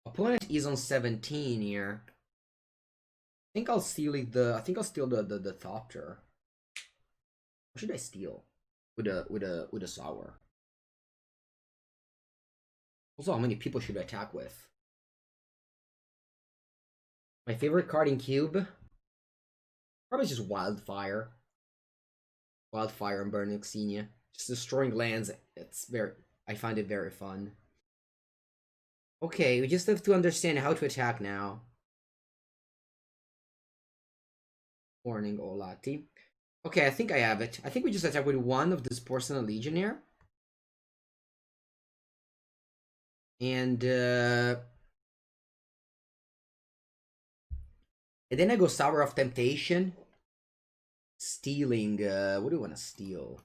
Opponent is on 17 here. I think I'll steal the Thopter. What should I steal? With a Sour. Also, how many people should I attack with? My favorite card in Cube? Probably just Wildfire. Wildfire and Burning Xenia. Just destroying lands. I find it very fun. Okay, we just have to understand how to attack now. Warning, Olati. Okay, I think I have it. I think we just attack with 1 of this Porcelain Legionnaire. And then I go Sour of Temptation. Stealing, what do you want to steal?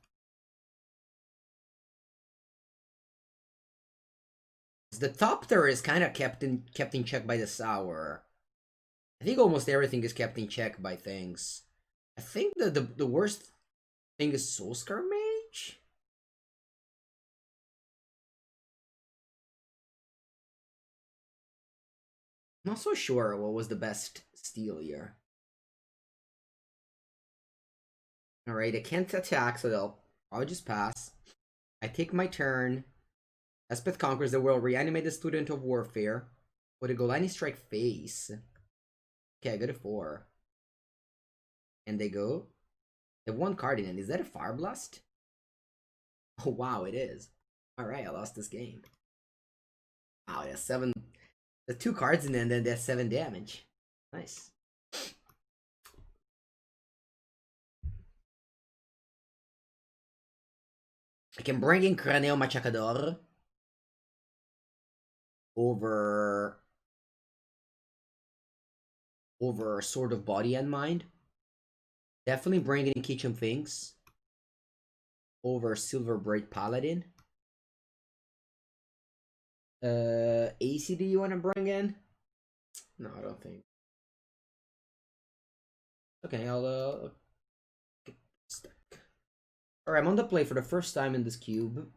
The top tier is kind of kept in check by the Sour. I think almost everything is kept in check by things. I think the worst thing is Soul Scar Mage? I'm not so sure what was the best steal here. Alright, I can't attack, so I'll just pass. I take my turn. Espeth conquers the world, reanimate the student of warfare. With a Golani strike face. Okay, I go to 4. And they go. They have 1 card in it. Is that a Fire Blast? Oh wow, it is. Alright, I lost this game. Wow, it has 7. There's 2 cards in it, and then there's 7 damage. Nice. I can bring in Craneo Machacador over Sword of Body and Mind. Definitely bring in Kitchen Things over Silver Braid Paladin. ACD you want to bring in? No, I don't think. Okay, I'll stack. Alright, I'm on the play for the first time in this cube.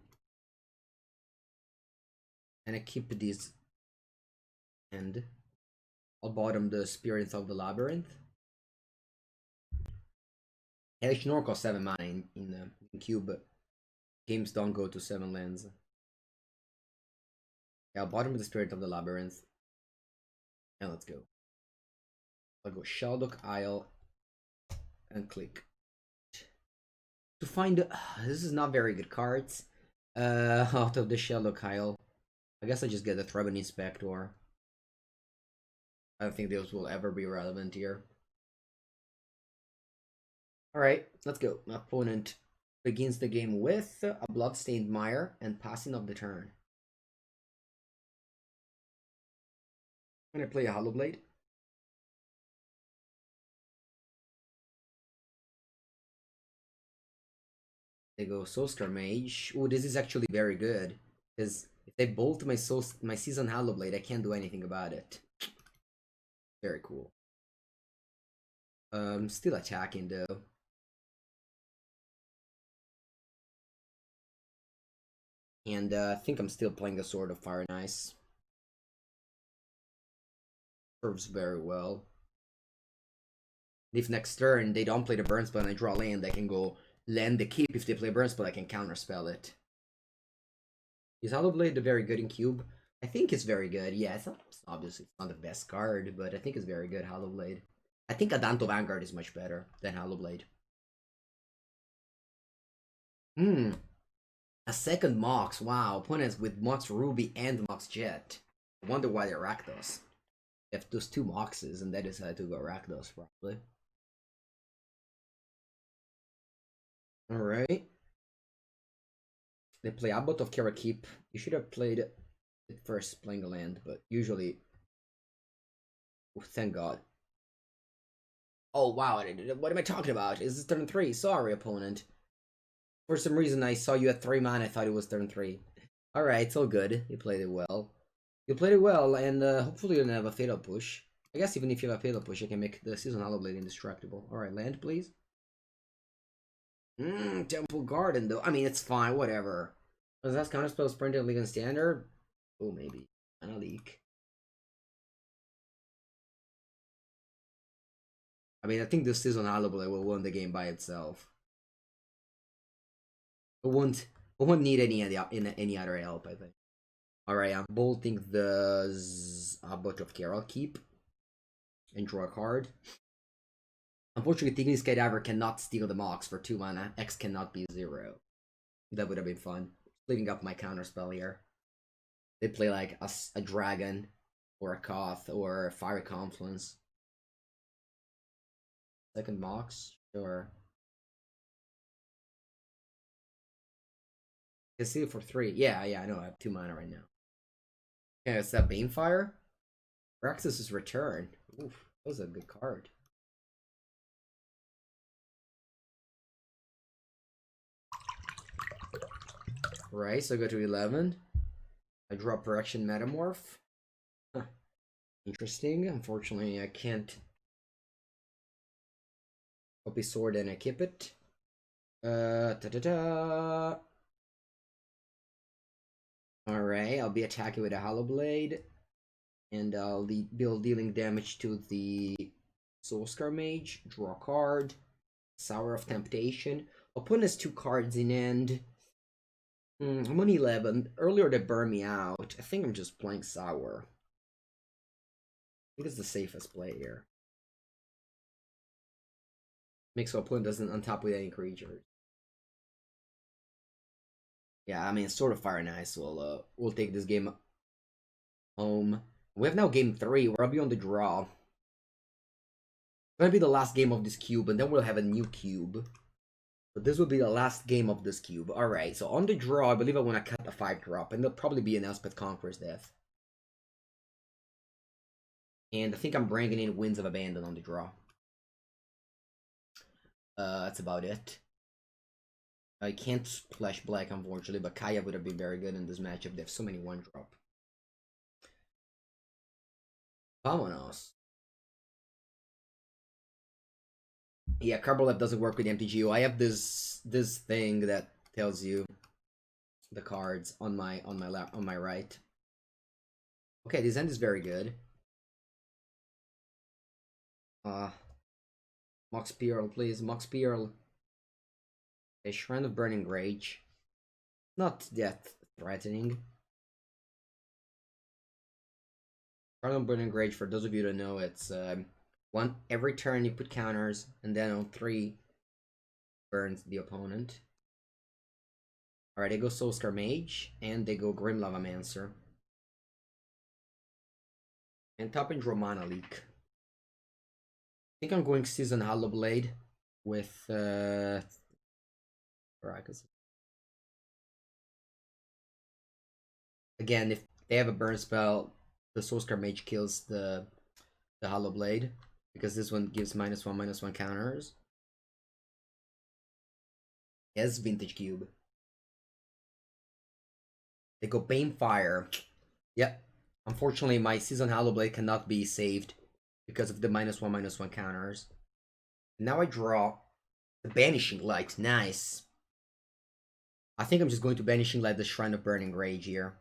And I keep these. And I'll bottom the Spirit of the Labyrinth. Yeah, Schnorr 7 mana in cube, but games don't go to 7 lands. Yeah, I'll bottom the Spirit of the Labyrinth. And let's go. I'll go Sheldock Isle and click. To find this is not very good cards. Out of the Sheldock Isle. I guess I just get the Threaten Inspector. I don't think those will ever be relevant here. Alright, let's go. My opponent begins the game with a Bloodstained Mire and passing of the turn. I'm gonna play a Hollow Blade. They go Soulscar Mage. Oh, this is actually very good. Because if they bolt my Season Hollow Blade, I can't do anything about it. Very cool. Still attacking though. And I think I'm still playing a Sword of Fire and Ice. Serves very well. If next turn they don't play the burn spell and I draw land, I can go land the keep. If they play burn spell, I can counterspell it. Is Hollow Blade very good in cube? I think it's very good. Yeah, obviously it's not the best card, but I think it's very good, Hollow Blade. I think Adanto Vanguard is much better than Hollow Blade. A second Mox. Wow, opponents with Mox Ruby and Mox Jet. I wonder why they Rakdos. They have those 2 Moxes and they decided to go Rakdos, probably. Alright. They play Abbot of Karakeep. You should have played it first, playing a land, but usually. Oh, thank God. Oh wow, what am I talking about? Is this turn 3? Sorry, opponent. For some reason, I saw you at 3 mana, I thought it was turn 3. Alright, it's all good. You played it well. You played it well, and hopefully you don't have a Fatal Push. I guess even if you have a Fatal Push, you can make the Season Hollow Blade indestructible. Alright, land, please. Temple Garden, though. I mean, it's fine, whatever. Does that counterspell Sprint in League and Standard? Oh, maybe. Mana Leak. I mean, I think the Season Hollow Blade will win the game by itself. It won't need any other help, I think. Alright, I'm bolting the Abbot of Care. I'll keep and draw a card. Unfortunately, Tignis Cadaver cannot steal the Mox for 2 mana. X cannot be 0. That would have been fun. Splitting up my counterspell here. They play like a dragon, or a Koth, or a Fiery Confluence. Second Mox? Sure. I can see it for 3. Yeah, I know. I have 2 mana right now. Yeah, it's that Banefire. Raxus's Return. Oof, that was a good card. Right, so I go to 11. I draw Correction Metamorph. Huh. Interesting. Unfortunately, I can't copy Sword and equip it. Da-da-da. Alright, I'll be attacking with a Hollow Blade. And I'll be dealing damage to the Soulscar Mage. Draw a card. Sour of Temptation. Opponent has 2 cards in end. I'm on 11. Earlier they burned me out. I think I'm just playing Sour. I think it's the safest play here. Makes so opponent doesn't untap with any creatures. Yeah, I mean, Sword of Fire and Ice will take this game home. We have now game 3, where I'll be on the draw. It's gonna be the last game of this cube, and then we'll have a new cube. But this will be the last game of this cube. Alright, so on the draw, I believe I want to cut a 5-drop, and there'll probably be an Elspeth Conqueror's Death. And I think I'm bringing in Winds of Abandon on the draw. That's about it. I can't splash black, unfortunately, but Kaya would have been very good in this matchup. They have so many 1-drop. Vamonos. Yeah, Carbolep doesn't work with MTGO. I have this thing that tells you the cards on my right. Okay, this end is very good. Mox Pearl, please. Mox Pearl. A Shrine of Burning Rage. Not that threatening. Shrine of Burning Rage, for those of you that know, it's one every turn you put counters, and then on 3 burns the opponent. Alright, they go Soulscar Mage, and they go Grim Lavamancer. And top and draw Mana Leak. I think I'm going Season Hollow Blade with again, if they have a burn spell, the Soulscar Mage kills the Hollow Blade, because this one gives -1/-1 counters. Yes, Vintage Cube. They go Banefire. Yep. Unfortunately, my Season Hollow Blade cannot be saved because of the -1/-1 counters. Now I draw the Banishing Light. Nice. I think I'm just going to Banishing Light the Shrine of Burning Rage here.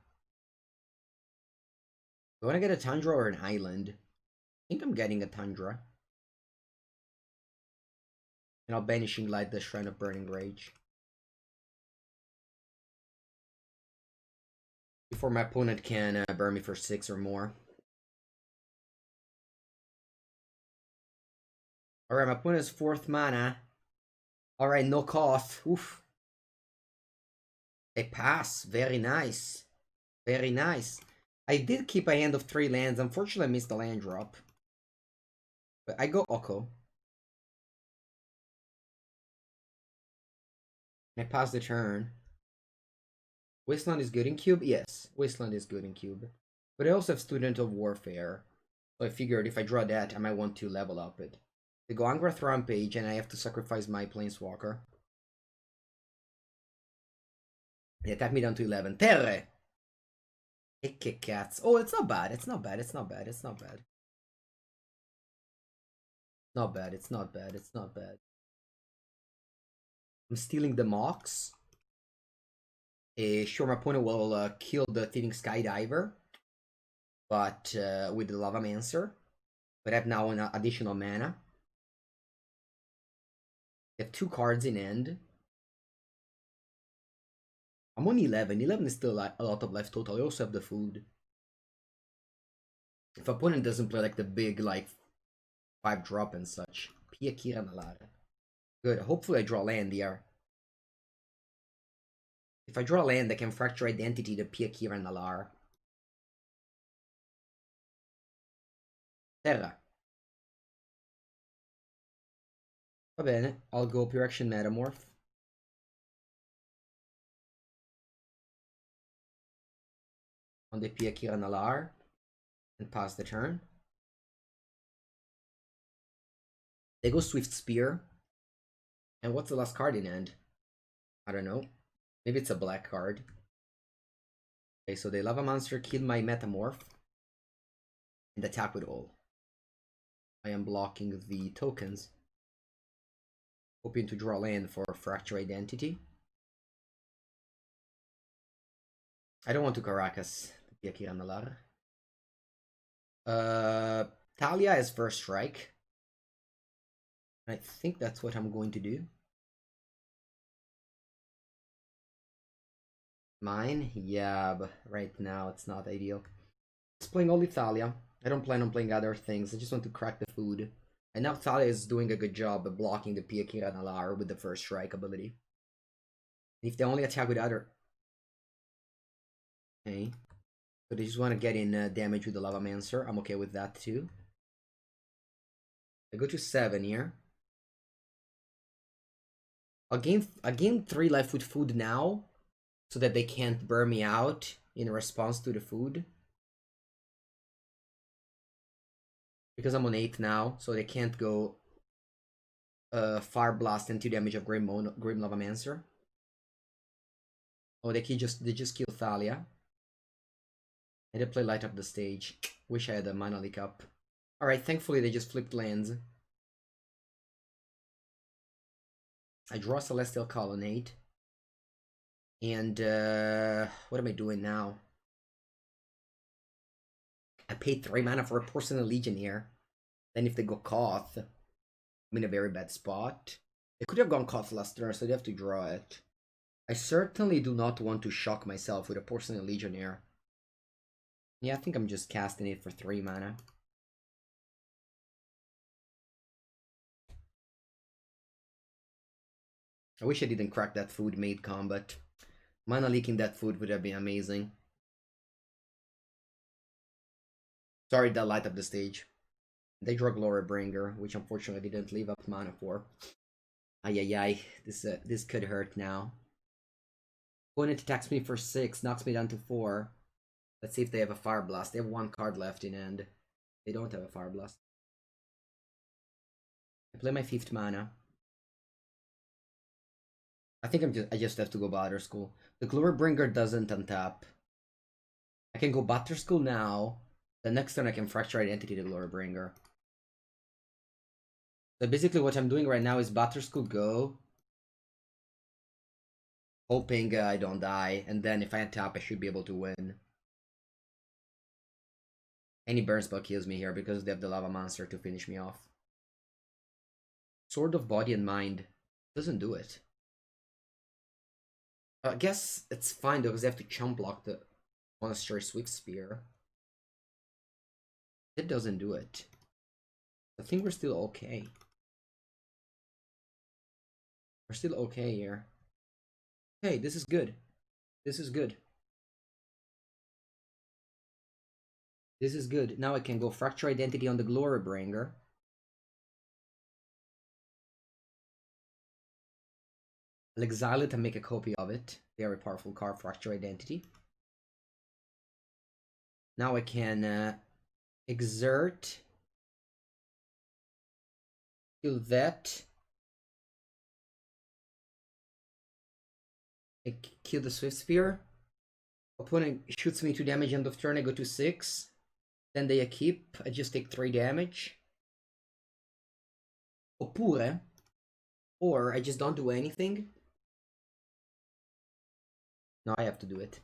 Do I want to get a Tundra or an Island? I think I'm getting a Tundra. And I'll Banishing Light the Shrine of Burning Rage. Before my opponent can burn me for 6 or more. Alright, my opponent's 4th mana. Alright, no cost. Oof. A pass. Very nice. Very nice. I did keep a hand of 3 lands. Unfortunately, I missed the land drop. But I go Oko. And I pass the turn. Wasteland is good in cube? Yes, Wasteland is good in cube. But I also have Student of Warfare. So I figured if I draw that, I might want to level up it. They go Angrath Rampage, and I have to sacrifice my Planeswalker. They attack me down to 11. Terre! Hey, kick cats. Oh, it's not bad. It's not bad. It's not bad. It's not bad. Not bad. It's not bad. It's not bad. I'm stealing the Mox. Sure, my opponent will kill the Thieving Skydiver, but with the Lavamancer. But I have now an additional mana. I have 2 cards in end. I'm on 11. 11 is still a lot of life total. I also have the food. If opponent doesn't play like the big, like 5-drop and such. Pia Kira Nalara. Good. Hopefully I draw land here. If I draw land, I can Fracture Identity to Pia Kira Nalar. Terra. Va bene. I'll go Pure Action Metamorph. on the Pia Kiranalar and pass the turn. They go Swift Spear. And what's the last card in hand? I don't know. Maybe it's a black card. Okay, so the Lava Monster killed my Metamorph. And attack with all. I am blocking the tokens. Hoping to draw land for Fracture Identity. I don't want to Caracas the Kiranalar. Talia is first strike. I think that's what I'm going to do. Mine? Yeah, but right now it's not ideal. Just playing only Thalia. I don't plan on playing other things. I just want to crack the food. And now Thalia is doing a good job of blocking the Pia Kiranalar with the first strike ability. If they only attack with other... Okay. So they just want to get in damage with the Lavamancer. I'm okay with that too. I go to 7 here. I'll gain 3 life with food now, so that they can't burn me out in response to the food. Because I'm on 8 now, so they can't go Fire Blast and 2 damage of Grim Lavamancer. Oh, they just kill Thalia. And they play Light Up the Stage. Wish I had a Mana Leak up. Alright, thankfully they just flipped lands. I draw Celestial Colonnade. And what am I doing now? I paid 3 mana for a Porcelain Legionnaire. Then if they go Koth, I'm in a very bad spot. They could have gone Koth last turn, so they have to draw it. I certainly do not want to shock myself with a Porcelain Legionnaire. Yeah, I think I'm just casting it for 3 mana. I wish I didn't crack that food mid-combat. Mana leaking that food would have been amazing. Sorry that Light Up the Stage. They draw Glorybringer, which unfortunately didn't leave up mana for. Ay. This could hurt now. Opponent attacks me for 6, knocks me down to 4. Let's see if they have a Fire Blast. They have 1 card left in hand. They don't have a Fire Blast. I play my 5th mana. I think I just have to go Batter School. The Glorybringer doesn't untap. I can go Batter School now. The next turn I can Fracture Identity to Glorybringer. So basically what I'm doing right now is Batter School go. Hoping I don't die. And then if I untap I should be able to win. Any burn spell kills me here because they have the Lava Monster to finish me off. Sword of Body and Mind. Doesn't do it. I guess it's fine though, because they have to chump block the Monastery Swift Spear. It doesn't do it. I think we're still okay. We're still okay here. Hey, this is good. This is good. This is good. Now I can go Fracture Identity on the Glorybringer. I'll exile it and make a copy of it. Very powerful card, Fracture Identity. Now I can exert. Kill that. I kill the Swift Spear. Opponent shoots me 2 damage end of turn, I go to 6. Then they keep, I just take 3 damage. Oppure, or I just don't do anything. No, I have to do it.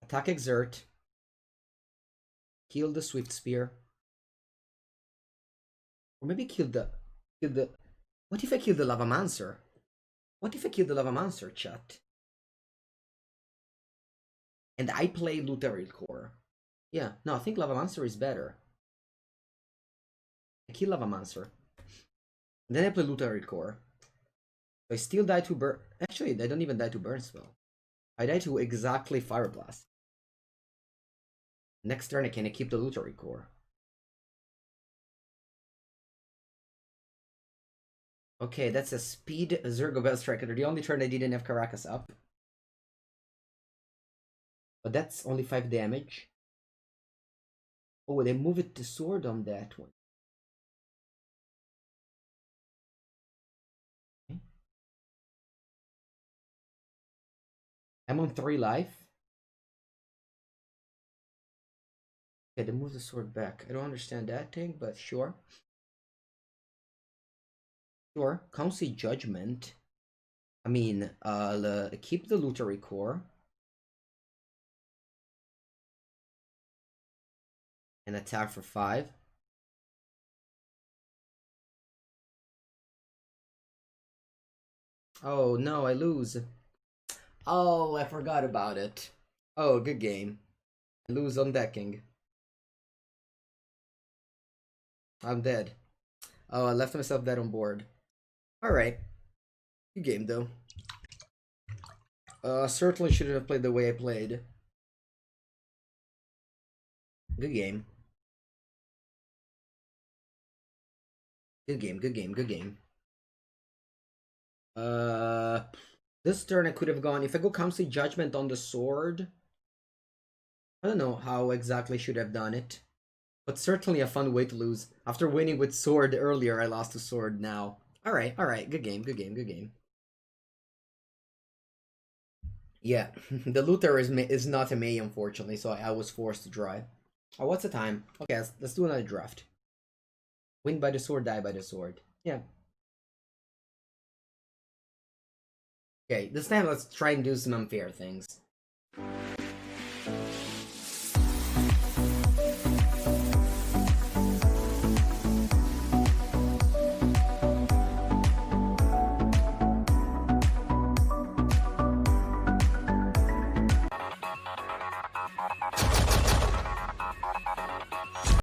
Attack exert. Kill the Swift Spear. Or maybe kill the... What if I kill the Lavamancer? What if I kill the Lavamancer, chat? And I play Luteral Core. Yeah, no, I think Lavamancer is better. I kill Lavamancer. Then I play Luteral Core. I still die to burn. Actually, I don't even die to burn spell. I die to exactly Fire Blast. Next turn I can keep the Luteral Core. Okay, that's a speed Zergo Bell Striker. The only turn I didn't have Caracas up. But that's only 5 damage. Oh, they move it to sword on that one. Okay. I'm on 3 life. Okay, they move the sword back. I don't understand that thing, but sure. Sure. Council Judgment. I mean, keep the Lottery Core. And attack for 5. Oh no, I lose. Oh, I forgot about it. Oh, good game. I lose on decking. I'm dead. Oh, I left myself dead on board. Alright. Good game though. Certainly shouldn't have played the way I played. Good game. Good game, good game, good game. This turn I could have gone. If I go Council Judgment on the sword, I don't know how exactly I should have done it. But certainly a fun way to lose. After winning with sword earlier, I lost to sword now. Alright, alright. Good game, good game, good game. Yeah, the looter is not a May, unfortunately, so I was forced to draw. Oh, what's the time? Okay, let's do another draft. Win by the sword, die by the sword. Yeah. Okay, this time let's try and do some unfair things.